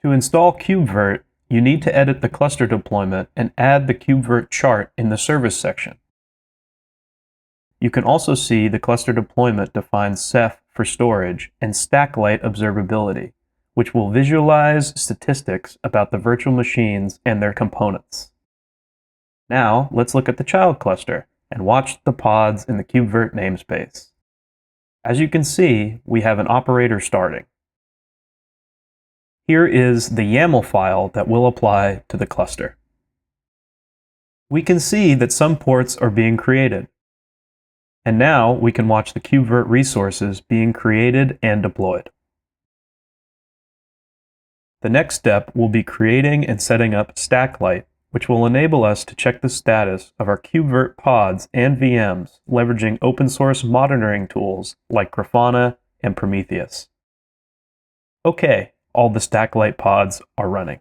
To install KubeVirt, you need to edit the cluster deployment and add the KubeVirt chart in the service section. You can also see the cluster deployment defines Ceph for storage and StackLight observability, which will visualize statistics about the virtual machines and their components. Now, let's look at the child cluster and watch the pods in the KubeVirt namespace. As you can see, we have an operator starting. Here is the YAML file that will apply to the cluster. We can see that some ports are being created. And now we can watch the KubeVirt resources being created and deployed. The next step will be creating and setting up StackLight, which will enable us to check the status of our KubeVirt pods and VMs, leveraging open source monitoring tools like Grafana and Prometheus. Okay, all the StackLight pods are running.